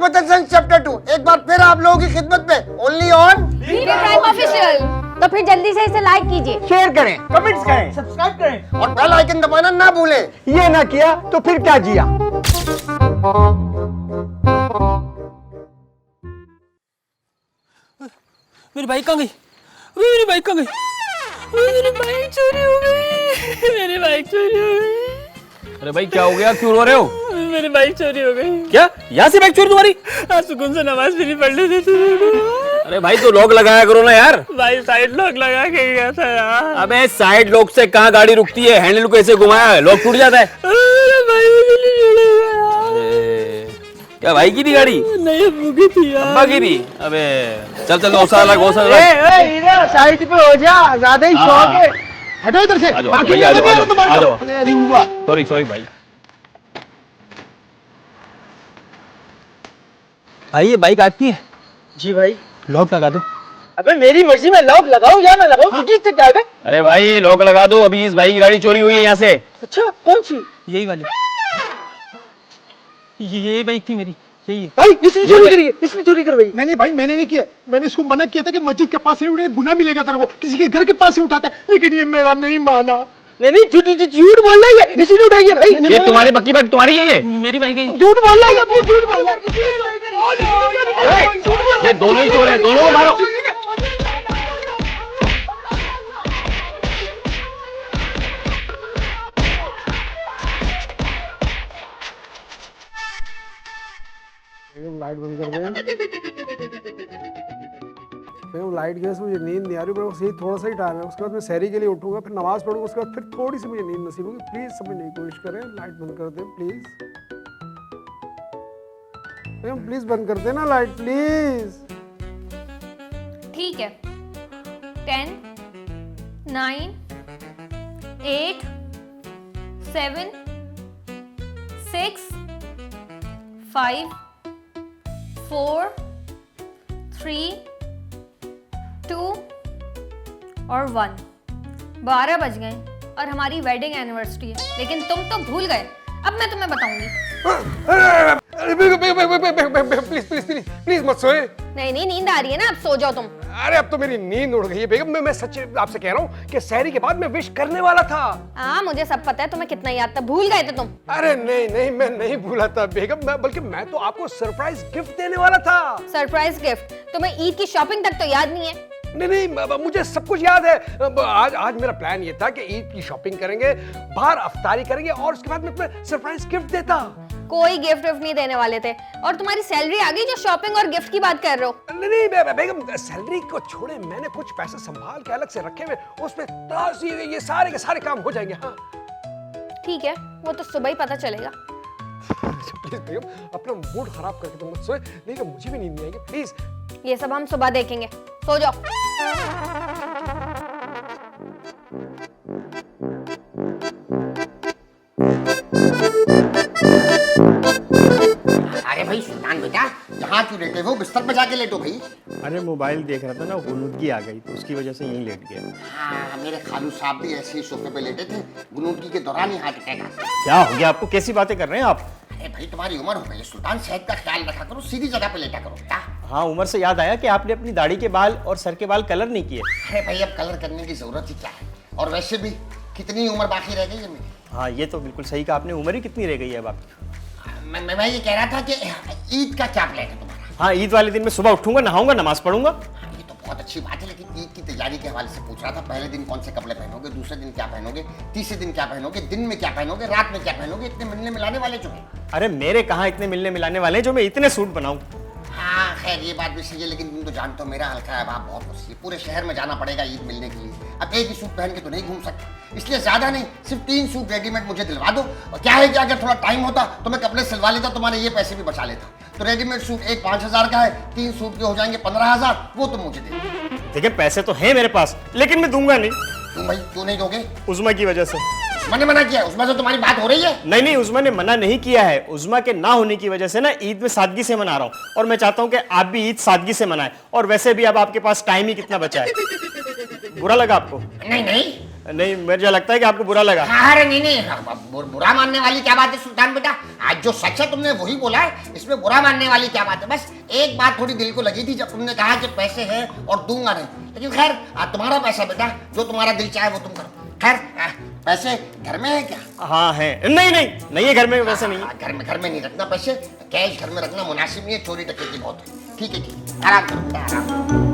रहमत चैप्टर 2 एक बार फिर आप लोगों की खिदमत में, ओनली ऑन प्राइम ऑफिशियल। तो फिर जल्दी से इसे लाइक कीजिए, शेयर करें, कमेंट्स करें, सब्सक्राइब करें और बेल आइकन दबाना ना भूलें। ये ना किया तो फिर क्या जिया। मेरी बाइक कहाँ गई? मेरी बाइक कहाँ गई? मेरी बाइक चोरी हो गई। मेरी बाइक चोरी हो गई। अरे भाई क्या हो गया, क्यों रो रहे हो? मेरी बाइक चोरी हो गई। क्या यहाँ से बाइक चोरी तुम्हारी? आज सुकून से नमाज भी नहीं पढ़ने देते। अरे भाई तो लॉक लगाया करो ना यार। भाई साइड लॉक लगा के गया था यार। अबे साइड लॉक से कहाँ गाड़ी रुकती है, हैंडल को ऐसे घुमाया है लॉक टूट जाता है। अरे भाई मुझे नहीं छोड़ेगा यार। क्या भाई की थी गाड़ी? नहीं अब्बू की थी यार। अब्बा की थी? अबे चल चल गौशाला साइड पे हो जा, ज्यादा ही शौक है। हटो इधर से। सॉरी सॉरी भाई। भाई ये बाइक आपकी है? जी भाई। लॉक लगा दो। अबे मेरी मर्जी में लॉक लगाऊं या ना लगाऊं, मुझे क्या है? अरे भाई लॉक लगा दो, अभी इस भाई की गाड़ी चोरी हुई है यहाँ से। अच्छा कौन सी? यही वाली। ये बाइक थी मेरी, यही है। भाई इसने चोरी करी है, इसने चोरी करवाई। नहीं भाई मैंने नहीं किया, मैंने इसको मना किया था कि मस्जिद के पास से उन्हें गुनाह मिलेगा तेरे को, किसी के घर के पास से उठाता है, लेकिन ये मेरा नहीं माना। नहीं झूठ बोल रहा है, इसी ने उठाई है भाई। ये तुम्हारी पक्की बाइक तुम्हारी है ये? मेरी बाइक है। झूठ बोल रहा है, झूठ बोल रहा है। ये दोनों ही चोर हैं, दोनों को मारो। लाइट बंद कर दे। लाइट गई, मुझे नींद नहीं आ रही, बस यही थोड़ा सा ही टाइम है, उसके बाद मैं सहरी के लिए उठूंगा, फिर नमाज पढ़ूंगा, उसके बाद फिर थोड़ी सी मुझे नींद नसीब होगी। प्लीज समझने की कोशिश करें, लाइट बंद कर दें प्लीज। प्लीज बंद कर देना लाइट प्लीज। ठीक है। 10 9 8 7 6 5 4 3 2 और 1। 12 बज गए और हमारी वेडिंग एनिवर्सरी है, लेकिन तुम तो भूल गए। अब मैं तुम्हें बताऊंगी। प्लीज प्लीज प्लीज प्लीज मत सोए। नहीं नींद आ रही है ना, अब सो जाओ तुम। अरे अब तो मेरी नींद उड़ गई है बेगम, मैं सच आपसे कह रहा हूँ कि सहरी के बाद मैं विश करने वाला था। हाँ मुझे सब पता है, तुम्हें कितना याद था, भूल गए थे तुम। अरे नहीं मैं नहीं भूला था बेगम, बल्कि मैं तो आपको सरप्राइज गिफ्ट देने वाला था। Surprise gift? तुम्हें ईद की शॉपिंग तक तो याद नहीं है। नहीं मुझे सब कुछ याद है। आज मेरा प्लान ये था कि ईद की शॉपिंग करेंगे, बाहर अफ्तारी करेंगे और उसके बाद मैं तुम्हें सरप्राइज गिफ्ट देता। कोई गिफ्ट नहीं देने वाले थे, और तुम्हारी सैलरी आ गई जो शॉपिंग और गिफ्ट की बात कर रहे हो। नहीं बेगम, सैलरी को छोड़े, मैंने कुछ पैसे संभाल के अलग से रखे हुए, उसमें ये सारे के सारे काम हो जाएंगे। हाँ ठीक है, वो तो सुबह ही पता चलेगा। प्लीज बेगम अपना मूड खराब करके तुम मत सोए, नहीं तो मुझे भी नींद नहीं आएगी प्लीज। ये सब हम सुबह देखेंगे, सो जाओ। अरे भाई सुल्तान बेटा, जहाँ क्यों लेटे हो, बिस्तर पे जाके लेटो भाई। अरे मोबाइल देख रहा था ना, गुनूदगी आ गई तो उसकी वजह से यहीं लेट गया। हाँ मेरे खालू साहब भी ऐसे ही सोफे पे लेटे थे, गुनूदगी के दौरान ही हार्ट अटैक आ। क्या हो गया आपको, कैसी बातें कर रहे हैं आप? अरे भाई तुम्हारी उम्र हो गई है सुल्तान, सेहत का ख्याल रखा करो, सीधी जगह पे लेटा करो बेटा। हाँ उम्र से याद आया कि आपने अपनी दाढ़ी के बाल और सर के बाल कलर नहीं किए। अरे भाई अब कलर करने की जरूरत ही क्या है, और वैसे भी कितनी उम्र बाकी रह गई है मेरी। हाँ ये तो बिल्कुल सही कहा आपने, उम्र ही कितनी रह गई है अब आपकी। मैं ये कह रहा था कि ईद का क्या प्लान है तुम्हारा? हाँ ईद वाले दिन मैं सुबह उठूंगा, नहाऊंगा, नमाज पढ़ूंगा। ये तो बहुत अच्छी बात है, लेकिन ईद की तैयारी के हवाले से पूछ रहा था। पहले दिन कौन से कपड़े पहनोगे, दूसरे दिन क्या पहनोगे, तीसरे दिन क्या पहनोगे, दिन में क्या पहनोगे, रात में क्या पहनोगे, इतने मिलने मिलाने वाले जो है। अरे मेरे कहाँ इतने मिलने मिलाने वाले जो मैं इतने सूट बनाऊं। हाँ खैर ये बात भी सही है, लेकिन तुम तो जानते हो मेरा हल्का है भाव बहुत कुछ, पूरे शहर में जाना पड़ेगा ईद मिलने के लिए। अब एक ही सूट पहन के तो नहीं घूम सकता, इसलिए ज्यादा नहीं, सिर्फ 3 सूट रेडीमेड मुझे दिलवा दो। और क्या है कि अगर थोड़ा टाइम होता तो मैं कपड़े सिलवा लेता, तुम्हारे ये पैसे भी बचा लेता। तो रेडीमेड सूट एक 5,000 का है, 3 सूट के हो जाएंगे 15,000, वो तुम मुझे दे दो। देखिए पैसे तो हैं मेरे पास, लेकिन मैं दूंगा नहीं। तुम भाई क्यों नहीं दोगे? उज़्मा की वजह से। मैंने मना किया? उसमें से तुम्हारी बात हो रही है? नहीं उज़्मा ने मना नहीं किया है, उज़्मा के ना होने की वजह से ना ईद में सादगी से मना रहा हूँ, और मैं चाहता हूँ कि आप भी ईद सादगी से मनाएं। और वैसे भी अब आपके पास टाइम ही कितना बचा है। बुरा लगा आपको? नहीं नहीं, मुझे लगता है कि आपको बुरा लगा। अरे नहीं नहीं, बुरा मानने वाली क्या बात है सुल्तान बेटा, आज जो सच है तुमने वही बोला है, इसमें बुरा मानने वाली क्या बात है। बस एक बात थोड़ी दिल को लगी थी जब तुमने कहा कि पैसे हैं और दूंगा नहीं, लेकिन खैर तुम्हारा पैसा बेटा, जो तुम्हारा दिल चाहे वो तुम करो। खैर पैसे घर में है क्या? हाँ है। नहीं नहीं नहीं, ये घर में वैसे नहीं है। घर में नहीं रखना पैसे, कैश घर में रखना मुनासिब नहीं है, चोरी डकैती बहुत है। ठीक है ठीक है, आराम करो बेटा आराम।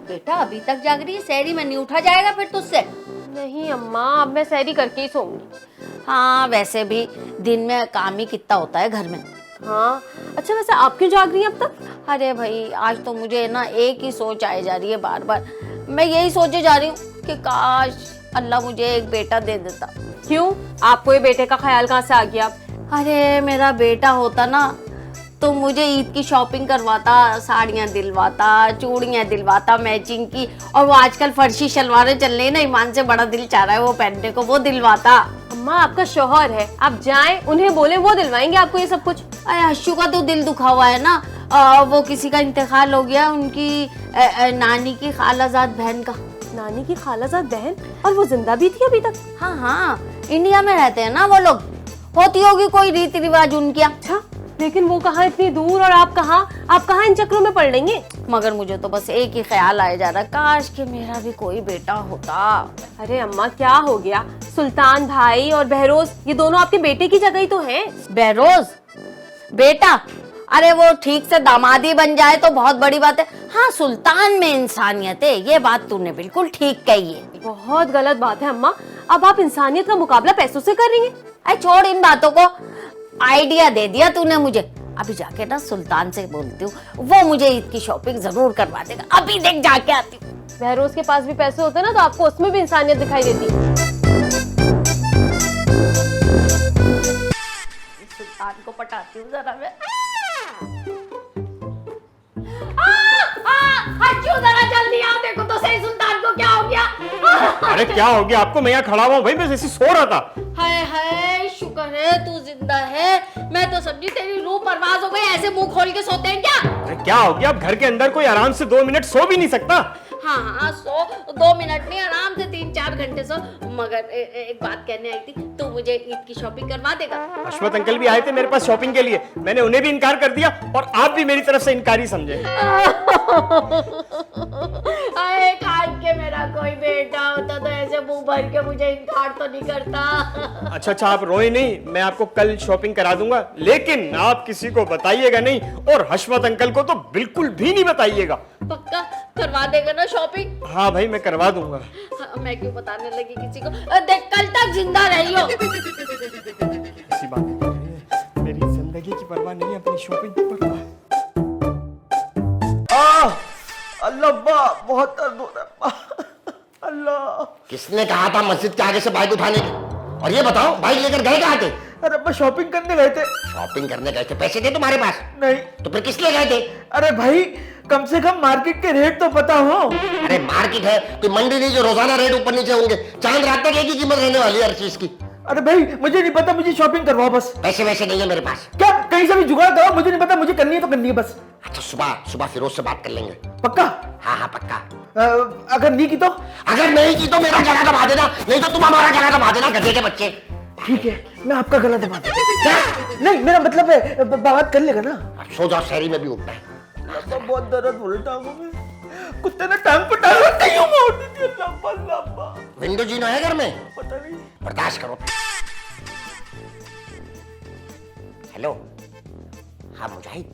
बेटा अभी तक जाग रही है, सहरी में नहीं उठा जाएगा फिर तुझसे। नहीं अम्मा, अब मैं सहरी करके ही सोऊंगी। हाँ वैसे भी दिन में काम ही कितना होता है घर में। हाँ अच्छा, वैसे आप क्यों जाग रही हैं अब तक? अरे भाई आज तो मुझे ना एक ही सोच आए जा रही है बार बार। मैं यही सोचे जा रही हूँ कि काश अल्लाह मुझे एक बेटा दे देता। क्यों, आपको ये बेटे का ख्याल कहाँ से आ गया? अरे मेरा बेटा होता ना तो मुझे ईद की शॉपिंग करवाता, साड़ियाँ दिलवाता, चूड़ियाँ दिलवाता मैचिंग की, और वो आजकल फर्शी शलवारें चल रही है ना, ईमान से बड़ा दिल चाह रहा है वो पहनने को, वो दिलवाता। अम्मा आपका शौहर है, आप जाएं उन्हें बोले, वो दिलवाएंगे आपको ये सब कुछ। अरे हश्शू का तो दिल दुखा हुआ है ना, वो किसी का इंतकाल हो गया, उनकी नानी की खालाजाद बहन का। नानी की खालाजाद बहन? और वो जिंदा भी थी अभी तक? हाँ हाँ, इंडिया में रहते हैं ना वो लोग, होती होगी कोई रीति रिवाज उनकी। अच्छा, लेकिन वो कहाँ इतनी दूर और आप कहाँ इन चक्रों में पड़ लेंगे? मगर मुझे तो बस एक ही ख्याल आया जा रहा, काश कि मेरा भी कोई बेटा होता। अरे अम्मा क्या हो गया, सुल्तान भाई और बहरोज ये दोनों आपके बेटे की जगह ही तो हैं। बहरोज बेटा, अरे वो ठीक से दामादी बन जाए तो बहुत बड़ी बात है। हाँ सुल्तान में इंसानियत है, ये बात तूने बिल्कुल ठीक कही है। बहुत गलत बात है अम्मा, अब आप इंसानियत का मुकाबला पैसों से कर रही हैं। अरे छोड़ इन बातों को, आइडिया दे दिया तूने मुझे। अभी जाके ना सुल्तान से बोलती हूँ, वो मुझे ईद की शॉपिंग जरूर करवा देगा। अभी देख जाके आती हूँ। बहरोज के पास भी पैसे होते ना तो आपको उसमें भी इंसानियत दिखाई देती। सुल्तान को पटाती हूँ जरा मैं। जरा जल्दी आओ, देखो तो सही सुल्तान को क्या हो गया। अरे क्या हो गया आपको? मैं यहाँ खड़ा हुआ भाई, मैं ऐसे सो रहा था। हाय हाय, शुक्र है तू जिंदा है, मैं तो समझी तेरी रूह परवाज हो गई। ऐसे मुंह खोल के सोते हैं क्या? अरे क्या हो गया? अब घर के अंदर कोई आराम से 2 मिनट सो भी नहीं सकता? हाँ हाँ सो, 2 मिनट नहीं, आराम से 3-4 घंटे सो। मगर एक बात कहने आई थी, तू मुझे ईद की शॉपिंग करवा देगा? हशमत अंकल भी आए थे मेरे पास शॉपिंग के लिए, मैंने उन्हें भी इनकार कर दिया और आप भी मेरी तरफ से इनकारी समझे। अरे काश के मेरा कोई बेटा होता तो ऐसे मुंह भर के मुझे इनकार तो नहीं करता। अच्छा आप रोए नहीं, मैं आपको कल शॉपिंग करा दूंगा, लेकिन आप किसी को बताइएगा नहीं, और हशमत अंकल को तो बिल्कुल भी नहीं बताइएगा। पक्का करवा देगा ना शॉपिंग? हाँ भाई मैं करवा दूंगा। हाँ, मैं क्यों बताने लगी किसी को? देख कल तक जिंदा रही हो। ऐसी बात नहीं कर रही है, मेरी जिंदगी की परवाह नहीं, अपनी शॉपिंग की परवाह है। अल्लाह बहुत दर्द हो रहा है। अल्लाह, किसने कहा था मस्जिद के आगे से बाइक उठाने की? और ये बताओ बाइक लेकर गए कहाँ थे? अरे अब्बा शॉपिंग करने गए थे। शॉपिंग करने गए थे? पैसे थे तुम्हारे पास? नहीं। तो फिर किस लिए गए थे? अरे भाई कम से कम मार्केट के रेट तो पता हो। अरे मार्केट है कोई मंडी नहीं जो रोजाना रेट ऊपर नीचे होंगे, चांद रात तक एक ही कीमत रहने वाली है हर चीज की। अरे भाई मुझे नहीं पता, मुझे शॉपिंग करवाओ बस। पैसे वैसे नहीं है मेरे पास। क्या कहीं से भी जुगाड़ करो, मुझे नहीं पता, मुझे करनी है तो करनी है बस। अच्छा सुबह फिरोज से बात कर लेंगे। पक्का? हाँ पक्का। अगर नहीं की तो? अगर नहीं की तो मेरा गला दबा देना, नहीं तो तुम हमारा गला दबा देना, गधे के बच्चे। ठीक है मैं आपका गला दबा दूंगा। नहीं मेरा मतलब है बात कर लेगा ना। अब सो जाओ, शहरी में भी उठना है। बहुत दर्द हो रही टांगों में, कुत्ते ने टांग पर टांग कहीं मोड़ दी थी। लंबा लंबा विंडो जीनो है घर में? पता नहीं। बर्दाश्त करो। हेलो, हाँ मुजाहिद,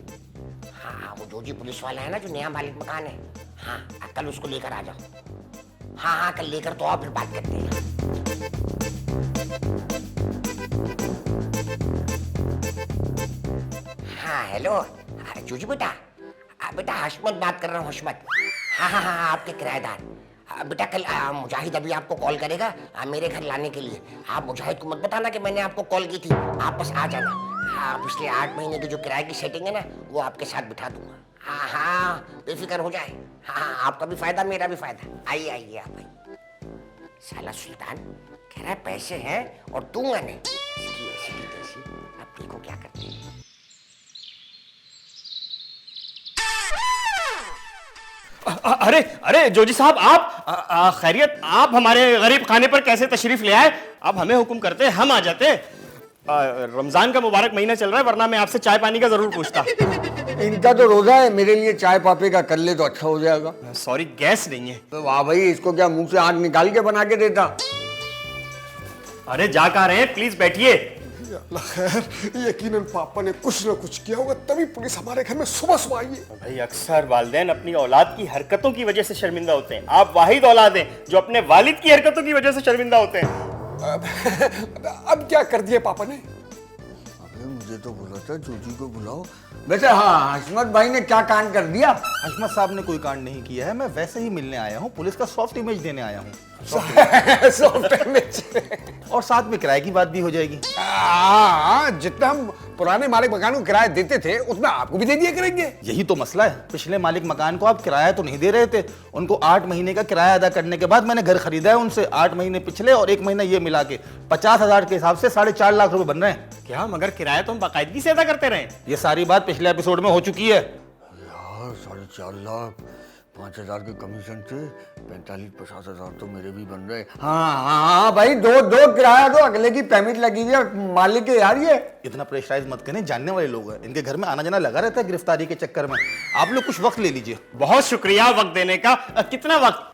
हाँ वो जोजी पुलिस वाला है ना जो नया मालिक मकान है, हाँ कल उसको लेकर आ जाओ। हाँ कल लेकर तो आओ, फिर बात करते हैं। हाँ हेलो जोजी बेटा, बेटा हशमत बात कर रहा हूँ, हशमत। हाँ आपके किराएदार। बेटा कल मुजाहिद अभी आपको कॉल करेगा मेरे घर लाने के लिए। आप मुजाहिद को मत बताना कि मैंने आपको कॉल की थी, आप बस आ जाना। हाँ पिछले 8 महीने की जो किराए की सेटिंग है ना वो आपके साथ बिठा दूंगा। हाँ बेफिक्र हो जाए। हाँ आपका भी फायदा मेरा भी फायदा। आइए आप भाई। साला सुल्तान कह रहा है पैसे हैं और दूंगा नहीं, इसकी ऐसी की तैसी। अब देखो क्या करते हैं। अरे अरे जोजी साहब, आप खैरियत? आप हमारे गरीब खाने पर कैसे तशरीफ ले आए? आप हमें हुक्म करते, हम आ जाते। रमजान का मुबारक महीना चल रहा है, वरना मैं आपसे चाय पानी का जरूर पूछता। इनका तो रोजा है, मेरे लिए चाय पापे का कर ले तो अच्छा हो जाएगा। सॉरी, गैस नहीं है। तो वाह भाई, इसको क्या मुंह से आग निकाल के बना के देता? अरे जा कहाँ रहे हैं, प्लीज बैठिए। खैर, यकीनन पापा ने कुछ ना कुछ किया होगा, तभी पुलिस हमारे घर में सुबह सुबह आई है। भाई, अक्सर वालिदैन अपनी औलाद की हरकतों की वजह से शर्मिंदा होते हैं। आप वाहिद औलाद हैं जो अपने वालिद की हरकतों की वजह से शर्मिंदा होते हैं। अब क्या कर दिया पापा ने? अबे मुझे तो बोला था जोजी को बुलाओ। वैसे हाँ, हशमत भाई ने क्या कांड कर दिया? हशमत साहब ने कोई कांड नहीं किया है, मैं वैसे ही मिलने आया हूँ, पुलिस का सॉफ्ट इमेज देने आया हूँ। Soft image. और साथ में किराए की बात भी हो जाएगी। जितना हम पुराने मालिक मकान को किराया देते थे उतना आपको भी दे दिया करेंगे। यही तो मसला है, पिछले मालिक मकान को आप किराया तो नहीं दे रहे थे, उनको 8 महीने का किराया अदा करने के बाद मैंने घर खरीदा है उनसे। 8 महीने पिछले और 1 महीना ये मिला के 50,000 के हिसाब से 4.5 लाख रुपए बन रहे हैं। क्या? मगर किराया तो हम बाकायदगी से अदा करते रहे। ये सारी बात पिछले एपिसोड में हो चुकी है। यार 4.5 लाख, 5,000 के कमीशन से 45-50,000 तो मेरे भी बन रहे। हाँ भाई, दो किराया दो, अगले की पेमेंट लगी हुई है मालिक के यार। ये इतना प्रेशराइज मत करें, जानने वाले लोग हैं, इनके घर में आना जाना लगा रहता है गिरफ्तारी के चक्कर में। आप लोग कुछ वक्त ले लीजिए। बहुत शुक्रिया वक्त देने का। कितना वक्त?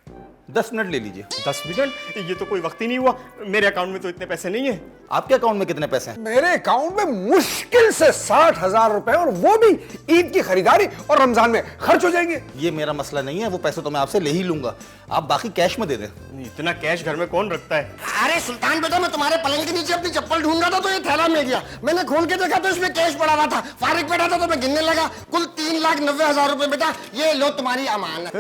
10 मिनट ले लीजिए। 10 मिनट? ये तो कोई वक्त ही नहीं हुआ। मेरे अकाउंट में तो इतने पैसे नहीं है। आपके अकाउंट में कितने पैसे हैं? मेरे अकाउंट में मुश्किल से 60,000 रुपए, और वो भी ईद की खरीदारी और रमजान में खर्च हो जाएंगे। ये मेरा मसला नहीं है, वो पैसे तो मैं आपसे ले ही लूंगा, आप बाकी कैश में दे दें। इतना कैश घर में कौन रखता है? अरे सुल्तान बेटा, मैं तुम्हारे पलंग के नीचे अपनी चप्पल ढूंढ रहा था तो ये थैला मिल गया। मैंने खोल के देखा तो इसमें कैश पड़ा हुआ था। फारिग बैठा था तो मैं गिनने लगा, कुल 3,90,000 रुपए। बेटा ये लो तुम्हारी अमानत।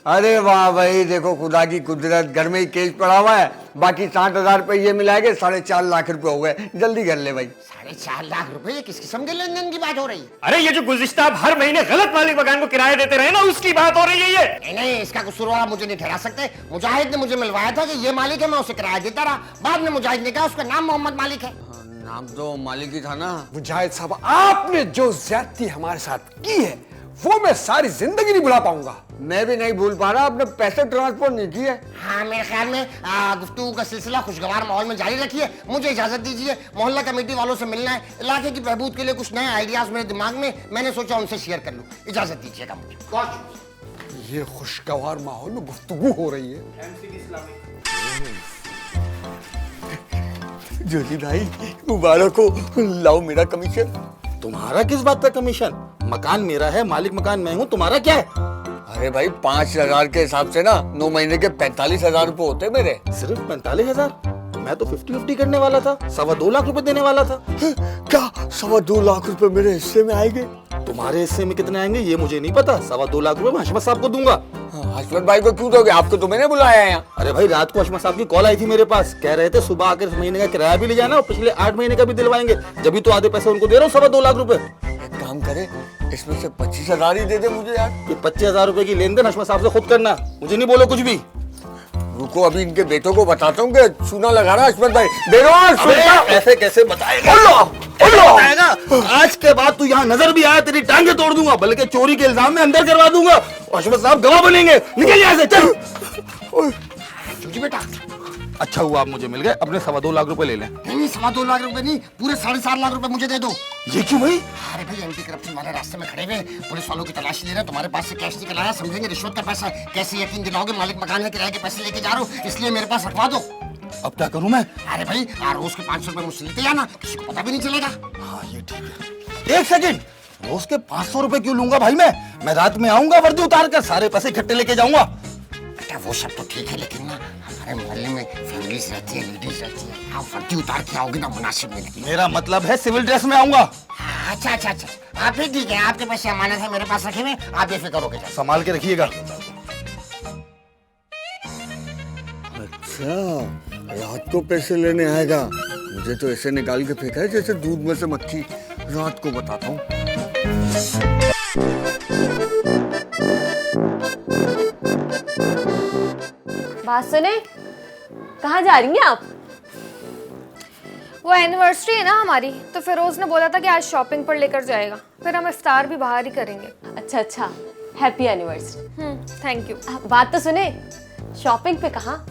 अरे वाह भाई, देखो खुदा की कुदरत, घर में ही कैश पड़ा हुआ है, बाकी 60,000 रुपए ये मिला के 4.5 लाख रुपए हो गए। जल्दी कर ले भाई। 4.5 लाख रुपए? ये किस किस्म के लेन देन की बात हो रही है? अरे ये जो गुज़िश्ता आप हर महीने गलत मालिक मकान को किराया देते रहे ना, उसकी बात हो रही है ये। नहीं, इसका कसूरवार आप मुझे नहीं ठहरा सकते। मुजाहिद ने मुझे मिलवाया था कि ये मालिक है, मैं उसे किराया देता रहा। बाद में मुजाहिद ने कहा उसका नाम मोहम्मद मालिक है। नाम तो मालिक ही था ना। मुजाहिद साहब, आपने जो ज्यादती हमारे साथ की है वो मैं सारी जिंदगी नहीं भुला पाऊंगा। मैं भी नहीं भूल पा रहा, आपने पैसे ट्रांसफर नहीं किए। हाँ, मेरे ख्याल में गुफ्तगू का सिलसिला खुशगवार माहौल में जारी रखिए। मुझे इजाजत दीजिए, मोहल्ला कमेटी वालों से मिलना है। इलाके की बहबूद के लिए कुछ नए आइडियाज मेरे दिमाग में, मैंने सोचा उनसे शेयर कर लूं। इजाजत दीजिएगा मुझे। ये खुशगवार माहौल में गुफ्तगू हो रही है। जोजी भाई मुबारक हो, लाओ मेरा कमीशन। तुम्हारा किस बात का कमीशन? मकान मेरा है, मालिक मकान मैं हूँ, तुम्हारा क्या है? अरे भाई 5,000 के हिसाब से ना 9 महीने के 45,000 रुपए होते मेरे। सिर्फ 45,000? मैं तो 50-50 करने वाला था, 2.25 लाख रुपए देने वाला था। क्या 2.25 लाख रुपए मेरे हिस्से में आएंगे? तुम्हारे हिस्से में कितने आएंगे ये मुझे नहीं पता। 2.25 लाख रुपए मैं हशमत साहब को दूंगा। हशमत भाई को क्यों दोगे? आपको तो मैंने बुलाया है यहाँ। अरे भाई, रात को हशमत साहब की कॉल आई थी मेरे पास, कह रहे थे सुबह आकर इस महीने का किराया भी ले जाना और पिछले 8 महीने का भी दिलवाएंगे, जब भी तो आधे पैसे उनको दे रहा हूँ, 2.25 लाख रुपए। एक काम करे, इसमें से 25,000 ही दे दे मुझे यार। ये 25,000 रुपए की लेन देन हशमत साहब से खुद करना, मुझे नहीं बोलो कुछ भी। रुको, अभी इनके बेटों को बताता हूँ कि चूना लगा रहा हशमत भाई। ऐसे कैसे बताएगा? आज के बाद तू यहाँ नजर भी आया तेरी टांगे तोड़ दूंगा, बल्कि चोरी के इल्जाम में अंदर करवा दूंगा। हशमत साहब गवाह बनेंगे। निकल यहाँ से, चल। जी बेटा, अच्छा हुआ आप मुझे मिल गए, अपने 2.25 लाख रुपए ले लें। नहीं 2.25 लाख रुपए नहीं, पूरे 7.5 लाख रुपए मुझे दे दो। ये क्यों भाई? अरे भाई, एंटी करप्शन वाले रास्ते में खड़े हुए, पुलिस वालों की तलाशी ले रहे, तुम्हारे पास से कैश निकल आया, समझेंगे रिश्वत का पैसा है। कैसे यकीन दिलाओगे? मालिक मकान है, किराए के पैसे लेके जा रहा हूँ, इसलिए मेरे पास रखवा दो। अब क्या करूं मैं? अरे भाई, रोज के 500 रुपए मुझसे लेते जाना, किसी को पता भी नहीं चलेगा। हाँ ये ठीक है। 1 सेकंड, रोज के 500 रुपए क्यों लूंगा भाई? मैं रात में आऊंगा, वर्दी उतार कर सारे पैसे इकट्ठे लेके जाऊंगा। बेटा वो सब तो ठीक है, लेकिन ना हमारे मोहल्ले में फैमिलीज रहती है, लेडीज रहती है, आप वर्दी उतार के आओगे ना, मुनासिब नहीं लगेगा। मेरा मतलब है सिविल ड्रेस में आऊंगा। अच्छा अच्छा अच्छा, आप ही ठीक है, आपके पैसे अमानत है मेरे पास रखे हुए, आप बेफिक्र होके जाओ। संभाल के रखिएगा। अच्छा, रात को पैसे लेने आएगा? मुझे तो ऐसे निकाल के फेंका है जैसे दूध में से मक्खी। रात को बताता हूँ। बात सुने, कहाँ जा रही हैं आप? वो एनिवर्सरी है ना हमारी, तो फिरोज ने बोला था कि आज शॉपिंग पर लेकर जाएगा, फिर हम इफ्तार भी बाहर ही करेंगे। अच्छा अच्छा, हैप्पी एनिवर्सरी। Thank you. बात तो सुने, शॉपिंग पे कहाँ?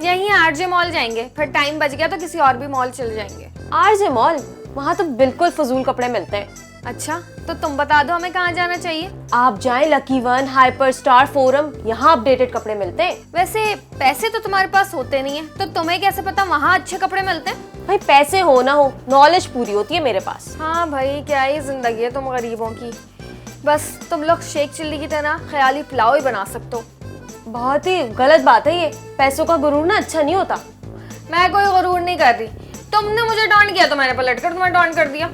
यहीं आरजे मॉल जाएंगे, फिर टाइम बच गया तो किसी और भी मॉल चले जाएंगे। RJ mall? वहाँ तो बिल्कुल फजूल कपड़े मिलते हैं। अच्छा, तो तुम बता दो हमें कहाँ जाना चाहिए। आप जाएं lucky one, hyper star, forum, यहाँ अपडेटेड कपड़े मिलते हैं। वैसे पैसे तो तुम्हारे पास होते नहीं है, तो तुम्हें कैसे पता वहाँ अच्छे कपड़े मिलते हैं? भाई पैसे हो ना हो, नॉलेज पूरी होती है मेरे पास। हाँ भाई, क्या ही जिंदगी है तुम गरीबों की। बस तुम लोग शेख चिल्ली की तरह ख्याली पुलाव ही बना सकते हो। बहुत ही गलत बात है ये, पैसों का गुरूर ना अच्छा नहीं होता। मैं कोई गुरूर नहीं कर रही, तुमने मुझे डॉन किया तो मैंने पलट कर तुम्हें डॉन कर दिया।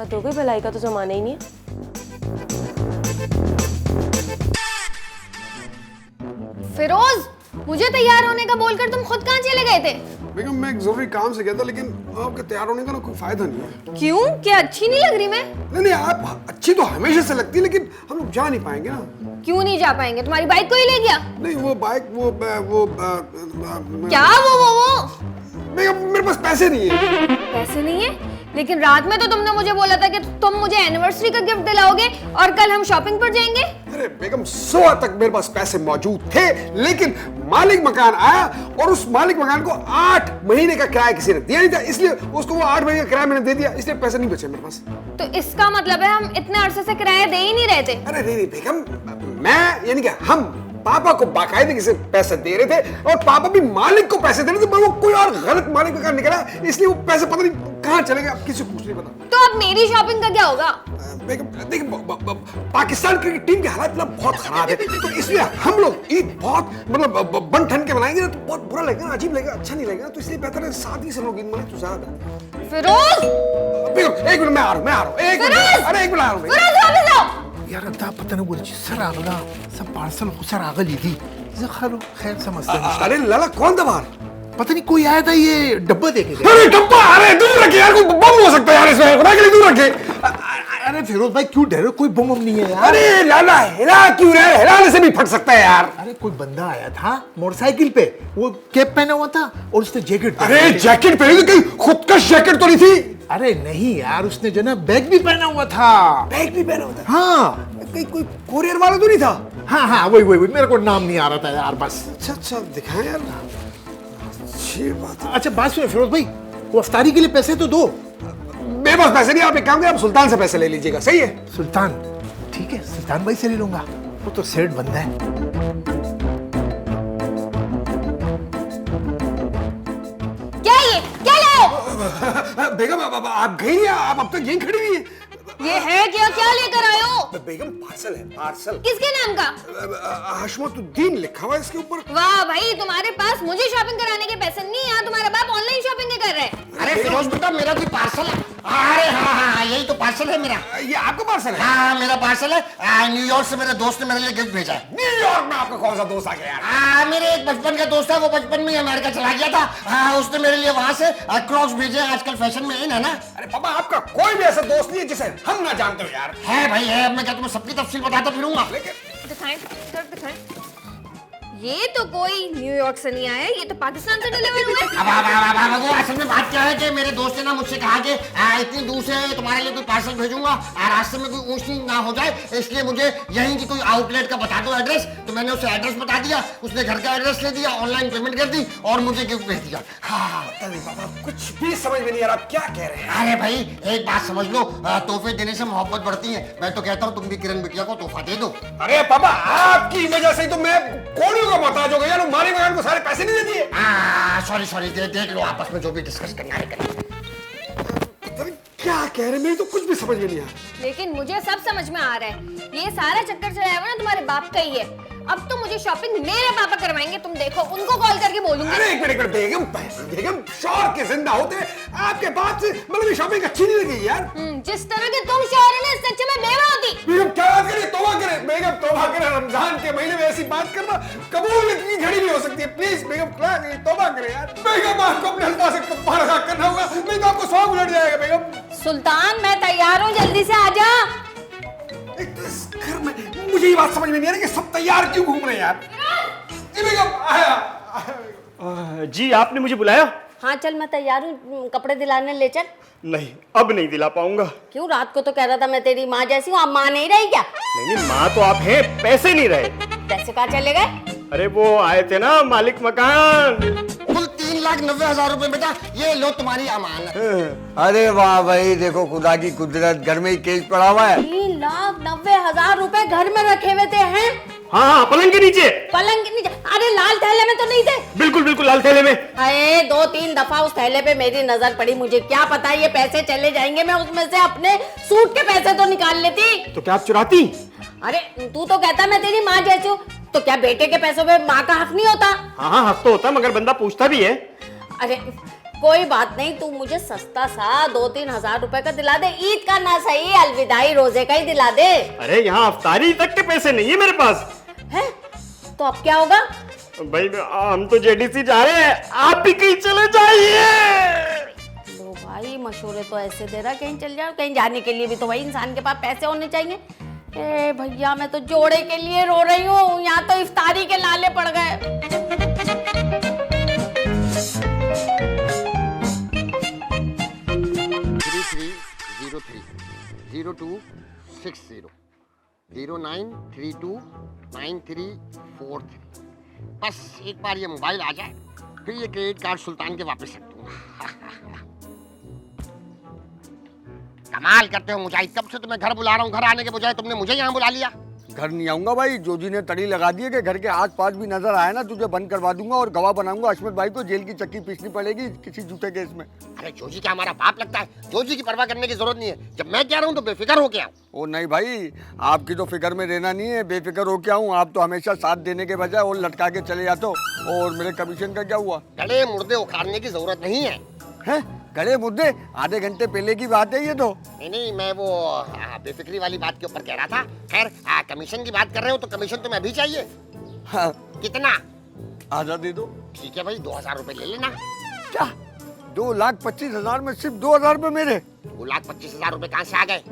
हद हो गई, भलाई का तो जमाना ही नहीं है। फिरोज, मुझे तैयार होने का बोलकर तुम खुद कहाँ चले गए थे? बेगम मैं एक जरूरी काम से गया था, लेकिन आपके तैयार होने का ना कोई फायदा नहीं है। क्यों? क्या अच्छी नहीं लग रही मैं? नहीं, आप अच्छी तो हमेशा से लगती है, लेकिन हम लोग जा नहीं पाएंगे ना। क्यों नहीं जा पाएंगे? तुम्हारी बाइक को ही ले गया? नहीं, वो बाइक क्या वो? बेगम मेरे पास पैसे नहीं है। पैसे नहीं है? लेकिन रात में तो तुमने मुझे बोला था कि तुम मुझे एनिवर्सरी का गिफ्ट दिलाओगे और कल हम शॉपिंग पर जाएंगे। अरे बेगम, सुबह तक मेरे पास पैसे मौजूद थे, लेकिन मालिक मकान आया और उस मालिक मकान को 8 महीने का किराया किसी ने दिया नहीं था, इसलिए उसको वो 8 महीने का किराया मैंने दे दिया, इसलिए पैसे नहीं बचे मेरे पास। तो इसका मतलब है हम इतने अरसे से किराया दे ही नहीं रहे थे? अरे नहीं बेगम, मैं यानी कि हम पापा को बाकायदे से पैसे दे रहे थे और पापा भी मालिक को पैसे दे रहे थे, पर वो कोई और गलत मालिक मकान निकला, इसलिए वो पैसे पता नहीं कहाँ चले गए, किसी को कुछ नहीं पता। तो अब मेरी शॉपिंग का क्या होगा? बेगम देखिए, पाकिस्तान क्रिकेट टीम की हालत बहुत खराब है, तो इसलिए हम लोग ईद बहुत मतलब बन ठन के मनाएंगे ना, तो बहुत बुरा लगेगा, अजीब लगेगा, अच्छा नहीं लगेगा, तो इसलिए बेहतर है सादगी से लोग ईद मनाएं तो ज्यादा। फिरोज, बेगम एक मिनट, मैं आ रहा हूँ, एक मिनट, अरे एक मिनट आ रहा हूँ। फिरोज वापस आओ। यार दा पता नहीं बोलची सर आगला सब पार्सल सर आगली थी खैर खैर समझते हैं। अरे लाला कौन था बाहर? पता नहीं कोई आया था, ये डब्बा देके गया। अरे डब्बा, अरे दूर रखे यार, कोई बम हो सकता है यार इसमें, खुदा के लिए दूर रखे। अरे फिरोज भाई क्यों डर रहे हो, कोई बम नहीं है यार। अरे लाला हिला क्यों रहा है, हिलाने से भी फट सकता है यार। अरे कोई बंदा आया था मोटरसाइकिल पे, वो कैप पहना हुआ था और उसने जैकेट। अरे जैकेट पहनी तो कहीं खुद का जैकेट तो नहीं थी? अरे नहीं यार, उसने जो ना बैग भी पहना हुआ था। बैग भी पहना हुआ था? हाँ। कहीं कोई कोरियर वाला तो नहीं था? हाँ वही मेरे को नाम नहीं आ रहा था यार बस। अच्छा दिखाएं यार, अच्छी बात है। अच्छा बात सुनो फिरोज भाई, वो अफ्तारी के लिए पैसे तो दो। मेरे पास पैसे नहीं, आप एक काम करें, आप सुल्तान से पैसे ले लीजिएगा, सही है? सुल्तान? ठीक है, सुल्तान भाई से ले लूंगा, वो तो सेठ बंदा है। क्या ये? क्या लाए? बेगम आप गई नहीं, आप अब तक यहीं खड़ी हुई हैं। ये है क्या लेकर आए हो? बेगम पार्सल है, पार्सल। किसके नाम का? हशमतुद्दीन लिखा हुआ है इसके ऊपर। वाह भाई, तुम्हारे पास मुझे शॉपिंग कराने के पैसे नहीं है, तुम्हारा बाप ऑनलाइन शॉपिंग कर रहा है। अरे फिरोज बेटा, मेरा भी पार्सल है। अरे हाँ, यही तो पार्सल है मेरा। ये आपका पार्सल है? हाँ मेरा पार्सल है। न्यूयॉर्क से मेरे दोस्त ने मेरे लिए गिफ्ट भेजा है। न्यूयॉर्क में आपका कौन सा दोस्त आ गया यार? मेरे एक बचपन का दोस्त है, वो बचपन में अमेरिका चला गया था। उसने मेरे लिए वहां से क्रॉक्स भेजे, आजकल फैशन में इन है ना। अरे पापा, आपका कोई भी ऐसा दोस्त नहीं है जिसे हम ना जानते हो यार। है भाई है, अब मैं क्या तुम्हें सबकी तफसील बताता फिरूंगा। दिखाएं, सर दिखाएं। ये तो कोई न्यूयॉर्क से नहीं आया, ये तो पाकिस्तान से डिलीवर हुआ है। अब वो असल में बात क्या है कि मेरे दोस्त ने ना मुझसे कहा कि इतनी दूर से तुम्हारे लिए कोई पार्सल भेजूंगा, रास्ते में कोई ऊंच नीच ना हो जाए, इसलिए मुझे यहीं की कोई आउटलेट का बता दो एड्रेस। तो मैंने उसे एड्रेस बता दिया, उसने घर का एड्रेस ले दिया, ऑनलाइन पेमेंट कर दी और मुझे गिफ्ट भेज दिया। हाँ बाबा, कुछ भी समझ में नहीं आ रहा, आप क्या कह रहे हैं? अरे भाई एक बात समझ लो, तोहफे देने से मोहब्बत बढ़ती है। मैं तो कहता हूँ तुम भी किरण बिटिया को तोहफा दे दो। अरे पापा, आपकी वजह से तो मैं कोड़ियों का मोहताज हो गया, मालिक मकान को सारे पैसे नहीं दे दिए। सॉरी देख लो, आपस में जो भी डिस्कस करना है करें। क्या कह रहे, मेरी तो कुछ भी समझ में नहीं आया। लेकिन मुझे सब समझ में आ रहा है, ये सारा चक्कर चलाया हुआ ना तुम्हारे बाप का ही है। अब तो मुझे शॉपिंग मेरे पापा करवाएंगे, तुम देखो, उनको कॉल करके बोलूंगी। अरे एक मिनट बेगम शौहर के जिंदा होते आपके बात से मतलब शॉपिंग अच्छी नहीं लगी यार। जिस तरह के तुम शौहर है ना, सच में बेवा होती। बेगम क्या बात करें, तौबा करें बेगम, तौबा करें। रमजान के महीने में ऐसी बात करना कबूल की घड़ी भी हो सकती है। प्लीज बेगम तौबा करें यार। बेगम आपको अपने अल्फाज से कफ़ारा करना होगा, नहीं तो आपको सौंग उलट जाएगा। बेगम सुल्तान, मैं तैयार हूँ, जल्दी से आ जा। घर में मुझे ये बात समझ में नहीं आ रही कि सब तैयार क्यों घूम रहे हैं यार। जी बेगम आया। जी आपने मुझे बुलाया? हाँ चल मैं तैयार हूँ, कपड़े दिलाने ले चल। नहीं, अब नहीं दिला पाऊंगा। क्यों? रात को तो कह रहा था मैं तेरी माँ जैसी हूँ, अब माँ नहीं रही क्या? नहीं, माँ तो आप हैं, पैसे नहीं रहे। पैसे कहाँ चले गए? अरे वो आए थे ना मालिक मकान। कुल 3,90,000 रुपए बेटा, ये लो तुम्हारी अमानत। अरे वाह भाई, देखो खुदा की कुदरत, घर में ही केस पड़ा हुआ है। 3,90,000 रुपए घर में रखे हुए थे हैं? हाँ, पलंग के नीचे। पलंग के नीचे? अरे लाल थैले में तो नहीं थे? बिल्कुल बिल्कुल लाल थैले में। अरे 2-3 दफा उस थैले पे मेरी नजर पड़ी, मुझे क्या पता ये पैसे चले जाएंगे, मैं उसमें से अपने सूट के पैसे तो निकाल लेती। तो क्या आप चुराती? अरे तू तो कहता मैं तेरी माँ जैसी हूँ, तो क्या बेटे के पैसों में माँ का हक नहीं होता? हाँ, हक तो होता, मगर बंदा पूछता भी है। अरे कोई बात नहीं, तू मुझे सस्ता सा 2-3 हजार रुपए का दिला दे, ईद का ना सही अलविदाई रोजे का ही दिला दे। अरे यहाँ अफ्तारी तक के पैसे नहीं है मेरे पास। है? तो अब क्या होगा? भाई हम तो जेडीसी जा रहे हैं, आप भी कहीं चले जाइए। लो भाई, मशवरे तो ऐसे दे रहा, कहीं चल जाओ। कहीं जाने के लिए भी तो भाई इंसान के पास पैसे होने चाहिए। ए भैया, मैं तो जोड़े के लिए रो रही हूँ, यहाँ तो इफ्तारी के लाले पड़ गए। 0260 09329343। बस एक बार ये मोबाइल आ जाए, फिर ये क्रेडिट कार्ड सुल्तान के वापस रख दूंगा। कमाल करते हो मुजाहिद, कब से तुम्हें घर बुला रहा हूँ, घर आने के बजाय तुमने मुझे यहाँ बुला लिया। घर नहीं आऊंगा भाई, जोजी ने तड़ी लगा दी है कि घर के आस-पास भी नजर आया ना तुझे बंद करवा दूंगा और गवाह बनाऊंगा अशमत भाई को, जेल की चक्की पीसनी पड़ेगी किसी झूठे केस में। अरे जोजी क्या हमारा बाप लगता है? जोजी की परवाह करने की जरूरत नहीं है, जब मैं कह रहा हूँ तो बेफिक्र हो के आओ। ओ नहीं भाई, आपकी तो फिक्र में रहना नहीं है, बेफिक्र हो के आऊँ। आप तो हमेशा साथ देने के बजाय और लटका के चले जाते हो। और मेरे कमीशन का क्या हुआ? गले मुर्दे उखाड़ने की जरूरत नहीं है। हैं? गले मुद्दे? आधे घंटे पहले की बात है ये तो। नहीं, मैं वो बेफिक्री वाली बात के ऊपर कह रहा था। खैर, कमीशन की बात कर रहे हो तो कमीशन तुम्हें अभी चाहिए। हाँ। कितना? आधा दे दो। ठीक है भाई, 2,000 रुपए ले लेना। क्या 2,25,000 में सिर्फ 2,000 रुपए मेरे? 2,25,000 रुपए कहाँ से आ गए?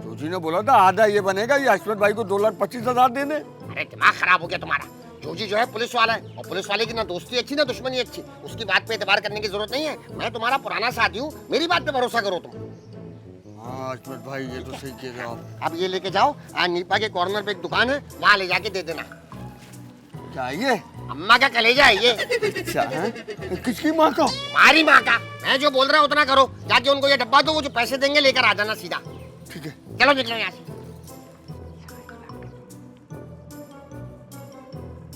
जोजी ने बोला था आधा ये बनेगा, ये अशमत भाई को 2,25,000 देने। अरे दिमाग खराब हो गया तुम्हारा। जोजी जो है पुलिस वाला है, और पुलिस वाले की ना दोस्ती अच्छी ना दुश्मनी अच्छी, उसकी बात पे एतबार करने की जरूरत नहीं है। मैं तुम्हारा पुराना साथी हूँ, मेरी बात पे भरोसा करो तुम। हाँ अशमत भाई, ये तो सही कह रहे हो आप। अब ये लेके जाओ, नीपा के कॉर्नर पे एक दुकान है, वहाँ ले जाके दे देना। क्या ये? अम्मा का कलेजा है ये। अच्छा है? किसकी माँ का? तुम्हारी माँ का। मैं जो बोल रहा हूँ उतना करो, जाके उनको ये डब्बा दो, वो जो पैसे देंगे लेकर आ जाना सीधा। ठीक है, चलो निकलो यहाँ से।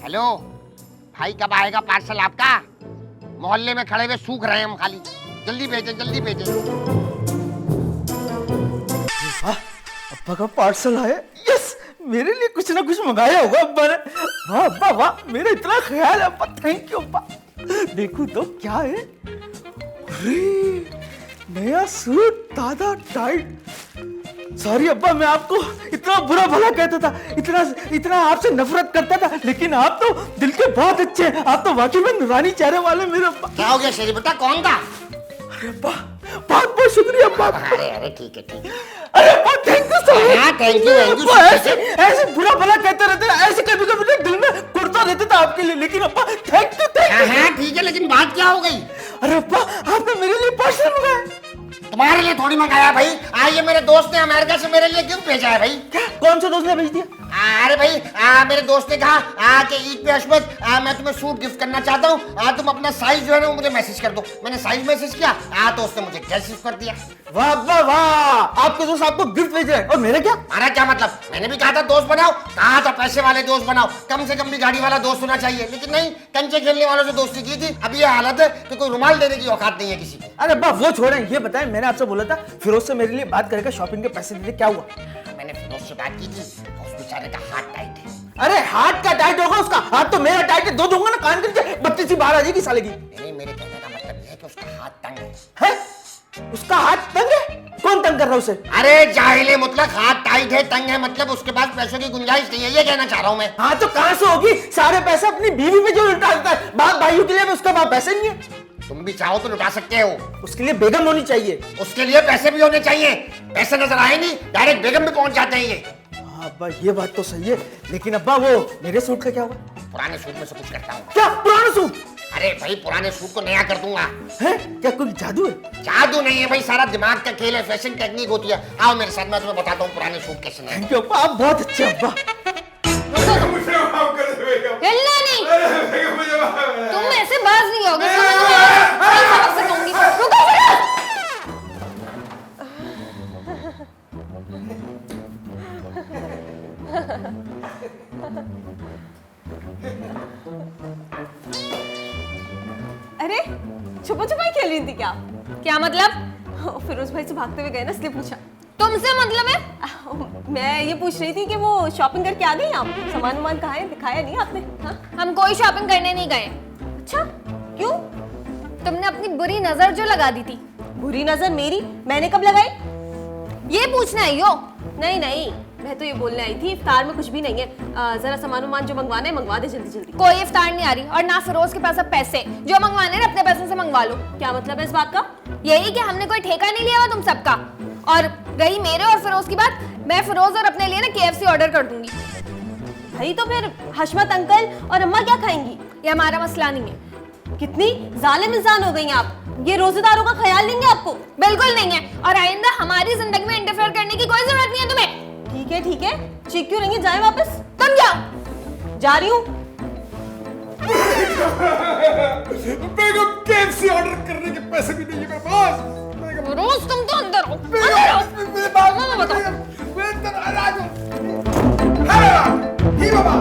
हेलो भाई, कब आएगा पार्सल आपका? मोहल्ले में खड़े हुए सूख रहे हैं हम खाली, जल्दी भेजें जल्दी भेजें। अब्बा का पार्सल आया। यस, मेरे लिए कुछ ना कुछ मंगाया होगा अब्बा ने। वाह अब्बा वाह, मेरा इतना ख्याल है अब्बा, थैंक यू अब्बा। देखो तो क्या है। अरे नया सूट, दादा टाइट। सॉरी अब्बा, मैं आपको इतना बुरा भला कहता था, इतना आपसे नफरत करता था, लेकिन आप तो दिल के बहुत अच्छे हैं। आप तो वाकई में नूरानी चेहरे वाले मेरे अब्बा। क्या हो गया शेरी बेटा, कौन था? अरे अब्बा, बहुत बहुत शुक्रिया अब्बा। अरे ठीक है ठीक है। अरे अब्बा थैंक यू सो मच। हाँ थैंक यू। ऐसे बुरा भला कहते रहते ना, ऐसे कभी कभी दिल में कुड़ता रहता था आपके लिए, लेकिन अब्बा थैंक यू। हाँ ठीक है, लेकिन बात क्या हो गई? अरे अब्बा, आपने मेरे लिए पार्सल मंगाया। तुम्हारे लिए थोड़ी मंगाया भाई, ये मेरे दोस्त ने अमेरिका से मेरे लिए गिफ्ट भेजा है भाई। क्या? कौन सा दोस्त ने भेज दिया? अरे भाई, मेरे दोस्त ने कहा कि ईद पे अशमत मैं तुम्हें सूट गिफ्ट करना चाहता हूँ, तुम अपना साइज जो है ना वो मुझे मैसेज कर दो। मैंने साइज मैसेज किया, तो उसने मुझे ड्रेस गिफ्ट कर दिया। वाह वाह वाह, आपके दोस्त आपको गिफ्ट भेज रहे हैं और मेरे क्या? अरे क्या मतलब, मैंने भी कहा था दोस्त बनाओ, कहा था पैसे वाले दोस्त बनाओ, कम से कम भी गाड़ी वाला दोस्त होना चाहिए, लेकिन नहीं, कंचे खेलने वालों से दोस्ती की थी। अब ये हालत है कि कोई रुमाल देने की औकात नहीं है किसी को। अरे अब्बा वो छोड़ें, ये बताएं, मैंने आपसे बोला था फिरोज से मेरे लिए बात करके शॉपिंग के पैसे दे, क्या हुआ? मैंने फिरोज से बात की थी, उस बेचारे का हाथ टाइट है। अरे हाथ का टाइट होगा, उसका हाथ तो मेरा टाइट है, दो दूंगा ना कान के नीचे, बत्ती सी बाहर आ जाएगी साले की। नहीं, मेरे कहने का मतलब ये है कि उसका हाथ तंग है। उसका हाथ तंग है? कौन तंग कर रहा है उसे? अरे जाहिले मुतलक, हाथ टाइट है, तंग है, मतलब उसके पास पैसों की गुंजाइश नहीं है, ये कहना चाह रहा हूँ मैं। हाँ तो कहाँ से होगी? सारे पैसे अपनी बीवी पे जो लुटा देता है, बाप भाइयों के लिए भी उसके पास पैसे नहीं है। तुम भी चाहो तो लुटा सकते हो। उसके लिए बेगम होनी चाहिए। उसके लिए पैसे भी होने चाहिए। पैसे नजर आए नहीं, डायरेक्ट बेगम में पहुंच जाते हैं ये। हाँ अब्बा, ये बात तो सही है, लेकिन अब्बा वो मेरे सूट का क्या हुआ? पुराने सूट में से कुछ करता हूँ। क्या पुराना सूट? अरे भाई पुराने सूट को नया कर दूंगा। है क्या कोई जादू है? जादू नहीं है भाई, सारा दिमाग का खेल है, फैशन टेक्निक होती है। आओ मेरे साथ, मैं तुम्हें बताता हूँ पुराने सूट कैसे नए। थैंक यू अब्बा, आप बहुत अच्छे अब्बा। हिलना नहीं, तुम ऐसे बाज नहीं होगे। सबक सिखाऊंगी। रुको फिरोज। अरे छुपा छुपाई खेल रही थी क्या? क्या मतलब? फिरोज भाई से भागते हुए गए ना, इसलिए पूछा। तुमसे मतलब है? मैं ये पूछ रही थी कि वो शॉपिंग करके आ गई आप? सामान वामान कहाँ है, दिखाया नहीं आपने? हाँ? हम कोई शॉपिंग करने नहीं गए। अच्छा क्यों? तुमने अपनी बुरी नजर जो लगा दी थी। बुरी नजर मेरी? मैंने कब लगाई? ये पूछना है यो? नहीं नहीं, मैं तो ये बोलने आई थी इफ्तार में कुछ भी नहीं है। जरा सामान वामान जो मंगवाना है मंगवा दे जल्दी जल्दी। कोई इफ्तार नहीं आ रही, और ना फिरोज के पास अब पैसे। जो मंगवाने हैं अपने पैसों से मंगवा लो। क्या मतलब है इस बात का? यही कि हमने कोई ठेका नहीं लिया हुआ तुम सबका। और रही मेरे और फिरोज की बात, मैं फिरोज और अपने लिए ना KFC ऑर्डर कर दूंगी। भाई तो फिर हशमत अंकल और अम्मा क्या खाएंगी? ये हमारा मसला नहीं है। कितनी जालिम इंसान हो गई हैं आप। ये रोजेदारों का ख्याल लेंगे आपको? बिल्कुल नहीं है, और आइंदा हमारी जिंदगी में इंटरफेयर करने की कोई जरूरत नहीं है तुम्हें। ठीक है, चीख क्यों रही हैं? जाए वापस। तुम जाओ। जा रही हूँ। बेगम KFC ऑर्डर करने के पैसे भी नहीं है मेरे पास। रोज तुम तो अंदर हो। मेरे बाप मैं बताऊं। मैं अंदर आ रहा हूं। हाय ही बाबा।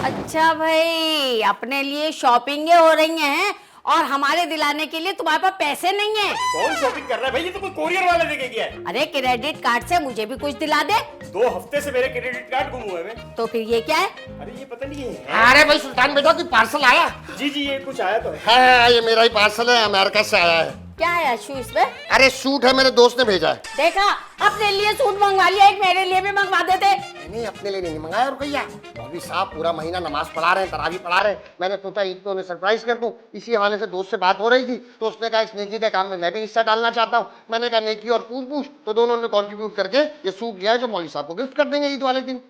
अच्छा भाई, अपने लिए शॉपिंग हो रही हैं और हमारे दिलाने के लिए तुम्हारे पास पैसे नहीं है। कौन शॉपिंग कर रहा है भाई? ये तो कोई कोरियर वाला देके गया है। अरे क्रेडिट कार्ड से मुझे भी कुछ दिला दे। 2 हफ्ते से मेरे क्रेडिट कार्ड गुम हुए हैं। तो फिर ये क्या है? अरे ये पता नहीं है। अरे भाई सुल्तान बेटा, कोई पार्सल आया? जी जी, ये कुछ आया तो है। हाँ, ये मेरा ही पार्सल है, अमेरिका से आया है। क्या है अशु इसमें? अरे सूट है, मेरे दोस्त ने भेजा है। देखा, अपने लिए सूट मंगवा लिया, एक मेरे लिए भी मंगवा देते। नहीं, अपने लिए नहीं मंगाया रुपया। अभी साहब पूरा महीना नमाज पढ़ा रहे हैं, तरावी पढ़ा रहे हैं। मैंने सोचा ईद को उन्हें सरप्राइज कर दूं। इसी हवाले से दोस्त से बात हो रही थी, तो उसने कहा इस नेकी के काम में मैं भी हिस्सा डालना चाहता हूँ। मैंने कहा नेकी और पूछ, तो दोनों ने कॉन्ट्रीब्यूट करके ये सूट लिया है, जो मौलवी साहब को गिफ्ट कर देंगे ईद वाले दिन।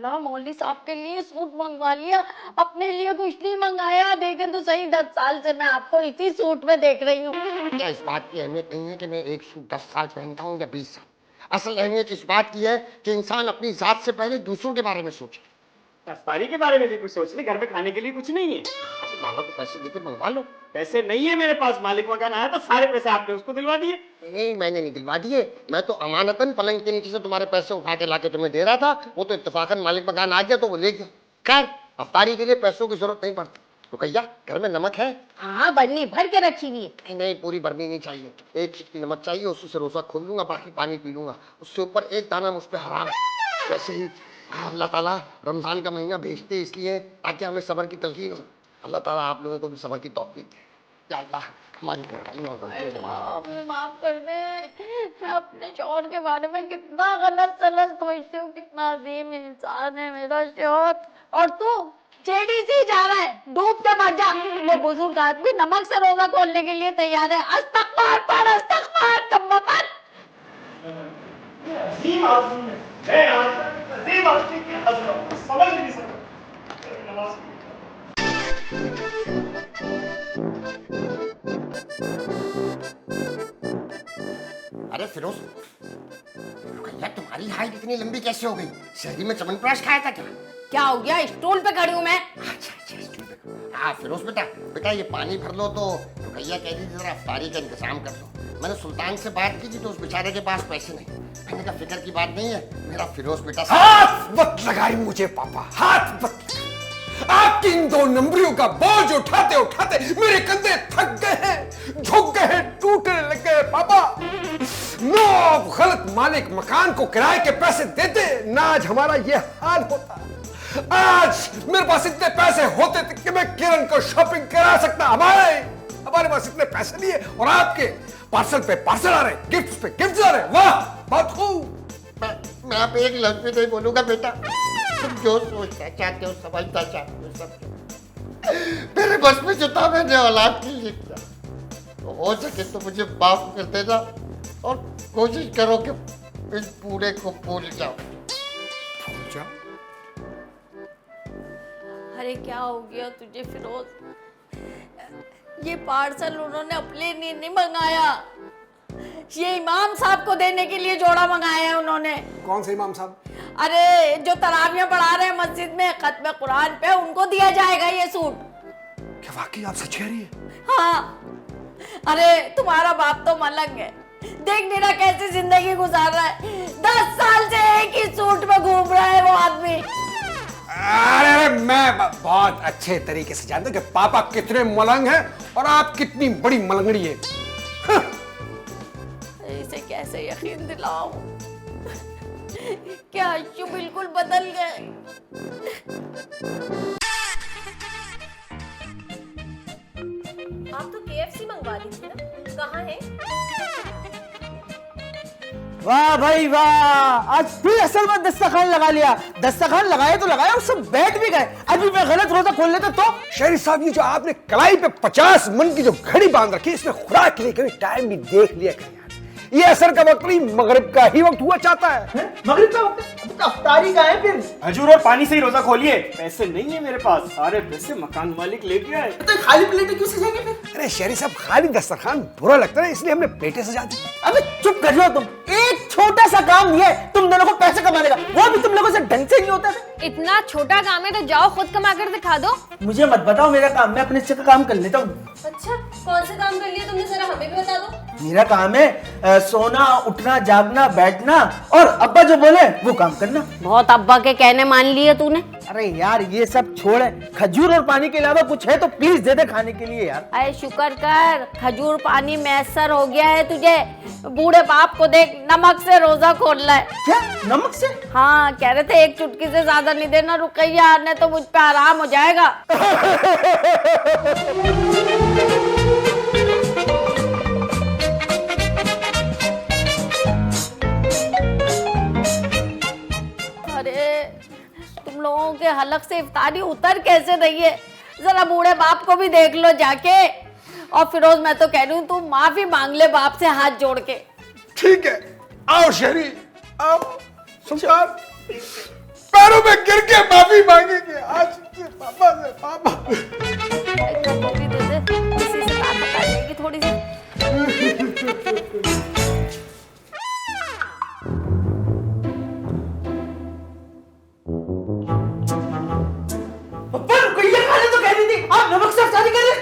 मौलवी साहब के लिए सूट मंगवा लिया, अपने लिए कुछ नहीं मंगाया। देखे तो सही, 10 साल से मैं आपको इसी सूट में देख रही हूँ। क्या इस बात की अहमियत नहीं है कि मैं एक सूट 10 साल पहनता हूँ या 20 साल? असल अहमियत इस बात की है कि इंसान अपनी जात से पहले दूसरों के बारे में सोचे। अफ्तारी के बारे में भी कुछ सोच ले, घर में खाने के लिए कुछ नहीं है। मामा को पैसे देके मंगवा लो। पैसे नहीं है मेरे पास, मालिक मकान आया तो सारे पैसे आपने उसको दिलवा दिए। नहीं, मैंने नहीं दिलवा दिए। मैं तो अमानतन पलंग के नीचे से तुम्हारे पैसे उठा के लाके तुम्हें दे रहा था। वो तो इत्तेफाकन मालिक मकान आ गया तो वो ले गया। खैर, अफ्तारी के लिए पैसों की जरूरत नहीं पड़ती। तो कहिया, घर में नमक है? हाँ, बर्नी भर के रखी हुई है। नहीं, पूरी बर्नी नहीं चाहिए, एक चिट्ठी नमक चाहिए। उसी से रोजा खोल लूंगा, बाकी पानी पी लूंगा। उससे ऊपर एक दाना मुझ पे हराम। वैसे ही अल्लाह ताला रमजान का महीना भेजते इसलिए ताकि हमें सब्र की तलकीन हो। अल्लाह ताला आप लोगों को भी सब्र की तौफीक दे। या अल्लाह, हमारी माफ कर दे, मैं अपने शौहर के बारे में कितना गलत सलत सोचती हूँ। कितना अजीम इंसान है मेरा शौहर, और तू जेडी सी जा रहा है, डूब के मर जा। वो बुजुर्ग आदमी नमक से रोजा खोलने के लिए तैयार है। अस्तगफार पढ़, अस्तगफार, तम्मा पढ़। अजीम आदमी है, अजीम आदमी की हज़रत समझ नहीं सकता। अरे फिरोज, भैया तुम्हारी हाइट इतनी लंबी कैसे हो गई? शहरी में चमनप्राश खाया था क्या? क्या हो गया? स्टूल पे खड़ी हूँ मैं। अच्छा, स्टूल पे। हाँ फिरोज बेटा ये पानी भर लो। तो भैया कह दी जरा अफ्तारी का इंतजाम कर दो। मैंने सुल्तान से बात की थी तो उस बेचारे के पास पैसे नहीं। मैंने कहा फिक्र की बात नहीं है, मेरा फिरोज बेटा। हाथ मत लगाई मुझे पापा, हाथ मत। आपकी इन 2 नंबरियों का बोझ उठाते उठाते मेरे कंधे थक गए हैं, झुक गए हैं, टूटने लग गए पापा। नो, गलत मालिक मकान को किराए के पैसे देते ना आज हमारा ये हाल होता। आज मेरे पास इतने पैसे होते थे कि मैं किरण को शॉपिंग करा सकता। हमारे पास इतने पैसे नहीं है और आपके पार्सल पे पार्सल आ रहे, गिफ्ट्स पे गिफ्ट्स आ रहे। वाह, बहुत खूब। मैं आप एक लफ्ज भी नहीं बोलूंगा बेटा। तुम जो सोचना चाहते हो, समझना चाहते हो, सब मेरे बस में जो था मैंने औलाद के लिए किया। तो हो सके तो मुझे माफ कर देना और कोशिश करो कि इस पूरे को भूल जाओ। अरे क्या हो गया तुझे फिरोज? ये पार्सल उन्होंने अपने लिए नहीं मंगाया, ये इमाम साहब को देने के लिए जोड़ा मंगाया है उन्होंने। कौन से इमाम साहब? अरे जो तरावियां पढ़ा रहे हैं मस्जिद में खत्म कुरान पे, उनको दिया जाएगा ये सूट। क्या वाकई आप सच कह रही है? हाँ, अरे तुम्हारा बाप तो मलंग है, देख नहीं रहा कैसे जिंदगी गुजार रहा है। 10 साल से एक ही सूट में घूम रहा है वो आदमी। अरे मैं बहुत अच्छे तरीके से जानता हूँ कि पापा कितने मलंग हैं और आप कितनी बड़ी मलंगड़ी है। इसे कैसे यकीन दिलाऊं? क्या अश्शू बिल्कुल बदल गए। आप तो KFC मंगवा ली थी ना, कहाँ है? वाह भाई वाह, आज फिर असल में दस्तरखान लगा लिया। दस्तरखान लगाए तो लगाए और सब बैठ भी गए। अभी मैं गलत रोजा खोल लेता तो। शरीफ साहब, ये जो आपने कलाई पे 50 मन की जो घड़ी बांध रखी है, इसमें खुराक के लिए कभी टाइम भी देख लिया करें यार। ये असर का वक्त नहीं, मगरिब का ही वक्त हुआ चाहता है। मगरिब का वक्त? अभी तो अफ्तारी का है फिर। खजूर और पानी से ही रोजा खोलिए। पैसे नहीं है मेरे पास, सारे पैसे मकान मालिक ले गया है। तो खाली प्लेटें क्यों सजाएंगे फिर? अरे शरीफ साहब, खाली दस्तरखान बुरा लगता है, इसलिए हमने प्लेटें सजा दी। अबे चुप कर लो तुम। एक छोटा सा काम ये तुम दोनों को पैसे कमाने का, वो भी तुम लोगों से ढंग से नहीं होता था। इतना छोटा काम है तो जाओ खुद कमा कर दिखा दो। मुझे मत बताओ मेरा काम, मैं अपने से काम कर लेता हूँ। अच्छा, कौन सा काम कर लिया तुमने, जरा हमें भी बता दो। मेरा काम है सोना, उठना, जागना, बैठना और अब्बा जो बोले वो काम करना। बहुत अब्बा के कहने मान लिए तूने। अरे यार ये सब छोड़, खजूर और पानी के अलावा कुछ है तो प्लीज दे दे खाने के लिए यार। अरे शुक्र कर, खजूर पानी मैसर हो गया है तुझे। बूढ़े बाप को देख, नमक से रोजा खोल रहा है। क्या नमक से? हाँ, कह रहे थे एक चुटकी से ज्यादा नहीं देना रुकैया, नहीं तो मुझ पे आराम हो जाएगा। अरे तुम लोगों के हलक से इफ्तारी उतर कैसे रही है? जरा बूढ़े बाप को भी देख लो जाके। और फिरोज, मैं तो कह रही हूँ तू माफी मांग ले बाप से हाथ जोड़ के। ठीक है, आओ शरीफ, आओ। सुल्तान, पैरों में गिर के माफी मांगेंगे आज से पापा से। पापा कॉफी दे दे, इसी से ताकत आ जाएगी थोड़ी सी। खाने तो कह रही थी, आप नमक से इफ्तारी कर रहे।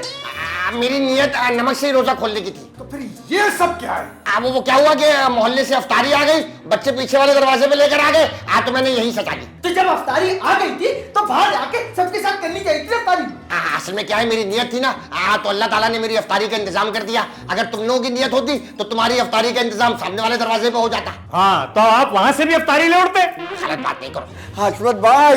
मेरी नियत नमक से ही रोजा खोलने की थी। तो फिर ये सब क्या है? वो क्या हुआ कि मोहल्ले से अफ्तारी आ गई, बच्चे पीछे वाले दरवाजे पे लेकर आ गए, तो मैंने यही सजा दी। तो जब अफ्तारी आ गई थी तो बाहर आके सबके साथ करनी चाहिए थी अफ्तारी। असल में क्या है, मेरी नियत थी ना, तो अल्लाह ताला ने मेरी अफ्तारी का इंतजाम कर दिया। अगर तुम लोगों की नियत होती तो तुम्हारी अफ्तारी का इंतजाम सामने वाले दरवाजे पे हो जाता। हाँ, तो आप वहां से भी अफ्तारी ले उठते। गलत बात नहीं करो। हसमत भाई,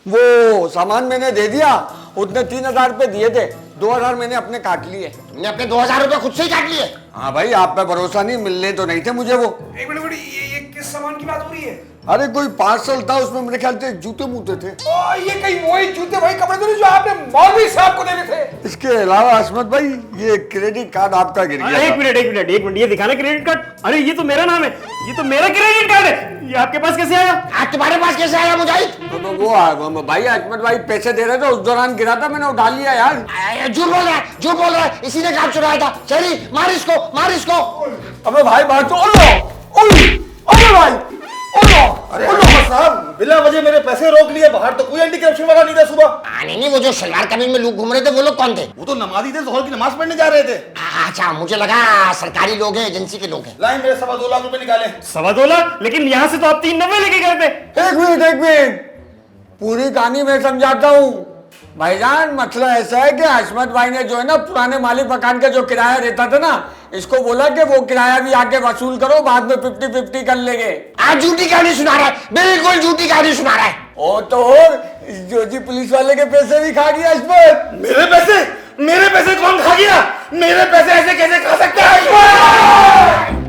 वो सामान मैंने दे दिया, उतने 3000 रुपए दिए थे, 2000 मैंने अपने काट लिए। तुमने अपने 2000 रुपए खुद से ही काट लिए? हाँ भाई, आप पे भरोसा नहीं, मिलने तो नहीं थे मुझे वो। एक मिनट, ये किस सामान की बात हो रही है? अरे कोई पार्सल था, उसमें मेरे ख्याल से जूते मूते थे। ये कहीं वही जूते भाई कपड़े तो नहीं जो आपने मौलवी साहब को देने थे? इसके अलावा हसमत भाई, ये क्रेडिट कार्ड आपका गिर गया। एक मिनट, ये दिखाना क्रेडिट कार्ड। अरे ये तो मेरा नाम है, ये तो मेरा क्रेडिट कार्ड है। ये आपके पास कैसे आया? आज तुम्हारे पास कैसे आया मुजाहिद? वो भाई हसमत भाई पैसे दे रहे थे, उस दौरान गिरा था, मैंने उठा लिया यार। झूठ बोल रहा है, झूठ बोल रहा है, इसी ने काम चुराया था। चली मार इसको, मार इसको। अबे भाई बात तो अबे भाई साहब, बिना वजह मेरे पैसे रोक लिए। बाहर तो कोई एंटी करप्शन वाला नहीं था सुबह। नहीं, वो जो सलवार कमीज में लोग घूम रहे थे वो लोग कौन थे? वो तो नमाजी थे, जोहर की नमाज पढ़ने जा रहे थे। अच्छा, मुझे लगा सरकारी लोग हैं, एजेंसी के लोग हैं। लाइन मेरे 2.25 लाख रुपए निकाले। 2.25 लाख? लेकिन यहाँ से तो आप 390 लेके गए थे। एक मिनट, पूरी कहानी मैं समझाता हूँ भाईजान। मसला ऐसा है कि हसमत भाई ने जो है ना, पुराने मालिक मकान का जो किराया रहता था ना, इसको बोला कि वो किराया भी आके वसूल करो, बाद में 50-50 कर लेंगे। आज झूठी कहानी सुना रहा है, बिल्कुल झूठी कहानी सुना रहा है। ओ तो जो जी पुलिस वाले के पैसे भी खा गया हसमत। मेरे पैसे कौन खा गया? मेरे पैसे ऐसे कैसे खा सकते हैं?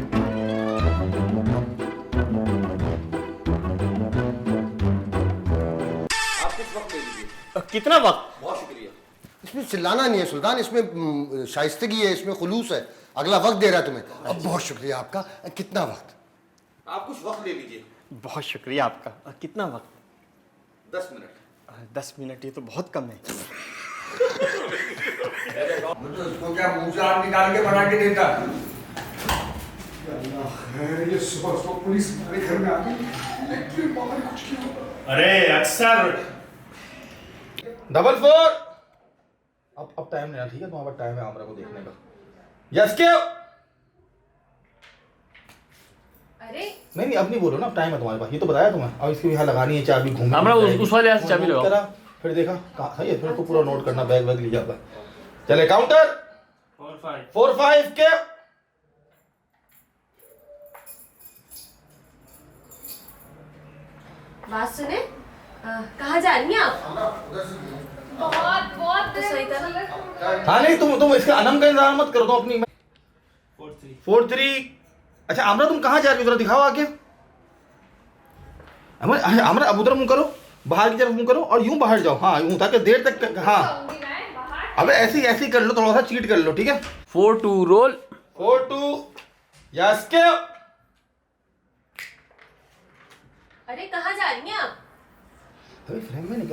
कितना वक्त? बहुत शुक्रिया। इसमें चिल्लाना नहीं है सुल्तान, इसमें शाइस्तगी है, इसमें खुलूस है। अगला वक्त दे रहा है तुम्हें। अब बहुत शुक्रिया आपका। कितना वक्त? आप कुछ वक्त ले लीजिए। बहुत शुक्रिया आपका। कितना वक्त? 10 मिनट। 10 मिनट ये तो बहुत कम है। इसको क्या मुंह से आग निकाल के बना के देता? ये सुबह सुबह पुलिस हमारे घर में आ गई, बाबा ने कुछ किया। अरे अक्सर 44 अब टाइम नहीं, ठीक है, तुम्हारे पास टाइम है आमरा को देखने का। यस के अरे नहीं अब नहीं बोलो ना, अब टाइम है तुम्हारे पास, ये तो बताया तुम्हें। अब इसकी यहाँ लगानी है चाबी, घूमने आमरा उस वाले हाथ से चाबी लगाओ। करा, फिर देखा कहाँ सही है, फिर तो पूरा नोट करना, बैग वैग ले जाता। चले काउंटर 4-5 के बात सुने, कहाँ जा रही हैं आप? बहुत बहुत तो सही था। हाँ नहीं तुम इसका अनम का इंतजार मत करो, तो अपनी 4-3। अच्छा आमरा तुम कहाँ जा रही हो, जरा दिखाओ आगे। आमरा अब उधर मुंह करो, बाहर की तरफ मुंह करो और यूं बाहर जाओ। हाँ यूं, ताकि देर तक। हाँ अबे ऐसी कर लो, थोड़ा सा चीट कर लो, ठीक है। 4-2 रोल। 4-2 यस के। अरे कहाँ जा रही हैं आप?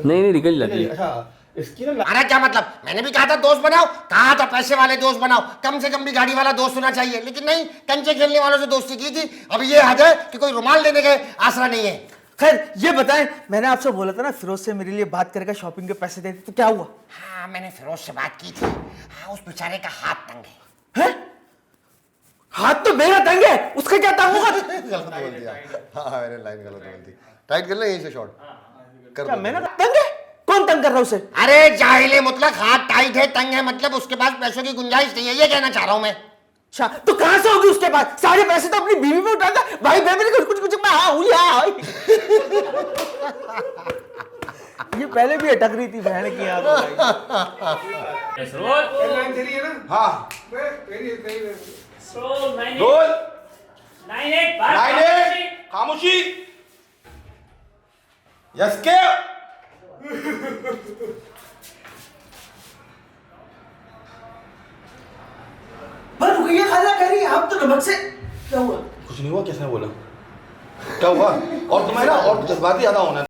नहीं निकल जाती है। अच्छा इसकी ना अरे क्या मतलब, मैंने भी कहा था दोस्त बनाओ, कहा था पैसे वाले दोस्त बनाओ, कम से कम भी गाड़ी वाला दोस्त होना चाहिए, लेकिन नहीं, कंचे खेलने वालों से दोस्ती की थी। अब ये हद है कि कोई रुमाल देने के आसरा नहीं है। खैर ये बताएं, मैंने आपसे बोला था ना फिरोज से मेरे लिए बात करके शॉपिंग के पैसे दे, तो क्या हुआ? हाँ मैंने फिरोज से बात की थी। हाँ उस बेचारे का हाथ तंग है। हाथ तो मेरा तंग है, उसका क्या तंग होगा? गलत बोल दिया। हाँ मैंने लाइन गलत बोल दी। टाइट कर ले यहीं से शॉर्ट कर क्या दो। मैंने तंग है? कौन तंग कर रहा है उसे? अरे जाहिले मुतलक, हाथ टाइट है, तंग है, मतलब उसके पास पैसों की गुंजाइश नहीं है, ये कहना चाह रहा हूं मैं। अच्छा तो कहां से होगी उसके पास? सारे पैसे तो अपनी बीवी पे उठाता भाई, बेबी ने कुछ मैं हाँ हुई हाँ। ये पहले भी अटक रही थी बहन की यहाँ लाइन चली है ना? हाँ रोल रोल 9-8 खामोशी यस के। पर रुकिए, खाला कह रही है आप तो नमक से। क्या हुआ? कुछ नहीं हुआ, किसने बोला? क्या हुआ? और तुम्हें ना और जज्बाती ज्यादा होना है।